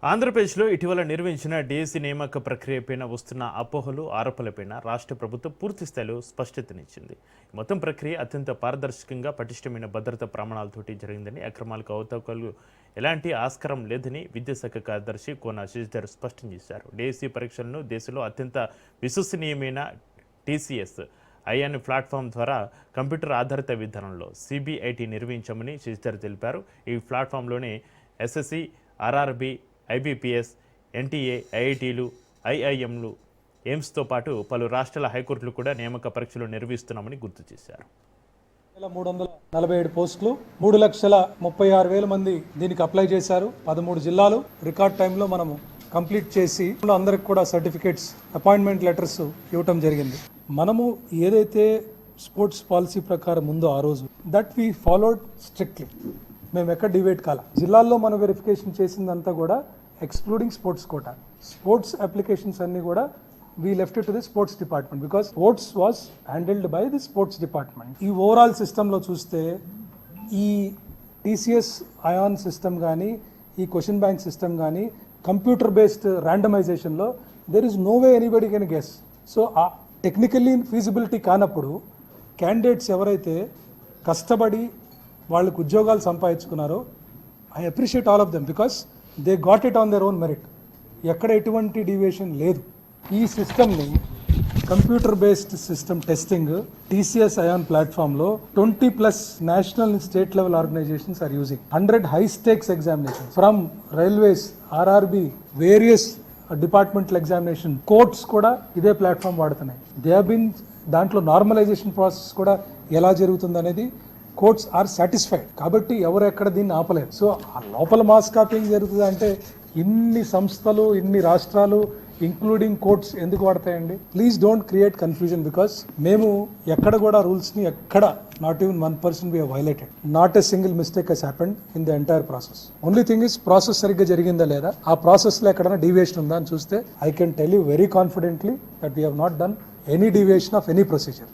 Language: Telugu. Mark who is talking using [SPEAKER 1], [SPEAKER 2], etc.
[SPEAKER 1] ఆంధ్రప్రదేశ్లో ఇటీవల నిర్వహించిన డీఎస్సీ నియామక ప్రక్రియపైన వస్తున్న అపోహలు ఆరోపణలపైన రాష్ట్ర ప్రభుత్వం పూర్తి స్థాయిలో స్పష్టతనిచ్చింది. మొత్తం ప్రక్రియ అత్యంత పారదర్శకంగా పటిష్టమైన భద్రతా ప్రమాణాలతోటి జరిగిందని, అక్రమాలకు అవకతవకలు ఎలాంటి ఆస్కారం లేదని విద్యాశాఖ కార్యదర్శి కోన శశిధర్ స్పష్టం చేశారు. డీఎస్సీ పరీక్షలను దేశంలో అత్యంత విశ్వసనీయమైన టీసీఎస్ ఐఎన్ ప్లాట్ఫామ్ ద్వారా కంప్యూటర్ ఆధారిత విధానంలో సిబిఐటి నిర్వహించామని శశిధర్ తెలిపారు. ఈ ప్లాట్ఫామ్లోనే ఎస్ఎస్సి, ఆర్ఆర్బి, ఐబీపీఎస్, ఎన్టీఏ, ఐఐటీలు, ఐఐఎంలు, ఎయిమ్స్తో పాటు పలు రాష్ట్రాల హైకోర్టులు కూడా నియామక పరీక్షలు నిర్వహిస్తున్నామని గుర్తు చేశారు.
[SPEAKER 2] 347 పోస్టులు, 3,36,000 మంది దీనికి అప్లై చేశారు. 13 జిల్లాలు రికార్డ్ టైంలో మనము కంప్లీట్ చేసి అందరికి కూడా సర్టిఫికేట్స్, అపాయింట్మెంట్ లెటర్స్ ఇవ్వటం జరిగింది. మనము ఏదైతే స్పోర్ట్స్ పాలసీ ప్రకారం ఉందో ఆ రోజు దట్ వీ ఫాలోడ్ స్ట్రిక్ట్లీ. మేము ఎక్కడ డివైడ్ కాల. జిల్లాల్లో మనం వెరిఫికేషన్ చేసిందంతా కూడా excluding sports quota. Sports applications అన్ని కూడా we left to the sports department because sports was handled by the sports department. ఈ ఓవరాల్ సిస్టంలో చూస్తే ఈ టీసీఎస్ ఐఆన్ సిస్టమ్ కానీ, ఈ క్వశ్చన్ బ్యాంక్ సిస్టమ్ కానీ, కంప్యూటర్ బేస్డ్ ర్యాండమైజేషన్లో there is no way anybody can guess. So ఆ టెక్నికల్లీ ఫీజిబిలిటీ కానప్పుడు క్యాండిడేట్స్ ఎవరైతే కష్టపడి వాళ్ళకు ఉద్యోగాలు సంపాదించుకున్నారో I appreciate all of them because they got it on their own merit. ఎక్కడ ఎటువంటి డీవియేషన్ లేదు. ఈ సిస్టమ్ని computer based system testing TCS iON ప్లాట్ఫామ్లో 20+ national and state level organisations are using 100 high stakes examination from railways, RRB, various departmental examination, courts కూడా ఇదే ప్లాట్ఫామ్ వాడుతున్నాయి. దే హావ్ బీన్ దాంట్లో నార్మలైజేషన్ ప్రాసెస్ కూడా ఎలా జరుగుతుంది అనేది కోర్ట్స్ ఆర్ సాటిస్ఫైడ్. కాబట్టి ఎవరు ఎక్కడ దీన్ని ఆపలేరు. సో ఆ లోపల మాస్ కాపీయింగ్ జరుగుతుంది అంటే ఇన్ని సంస్థలు, ఇన్ని రాష్ట్రాలు ఇంక్లూడింగ్ కోర్ట్స్ ఎందుకు వాడతాయండి? Please don't create confusion because మేము ఎక్కడ కూడా రూల్స్ని ఎక్కడ not even 1% we have violated. Not a single mistake has happened in the entire process. Only thing is process సరిగ్గా జరిగిందా లేదా, ఆ ప్రాసెస్లో ఎక్కడైనా డీవియేషన్ ఉందా అని చూస్తే I can tell you very confidently that we have not done any deviation of any procedure.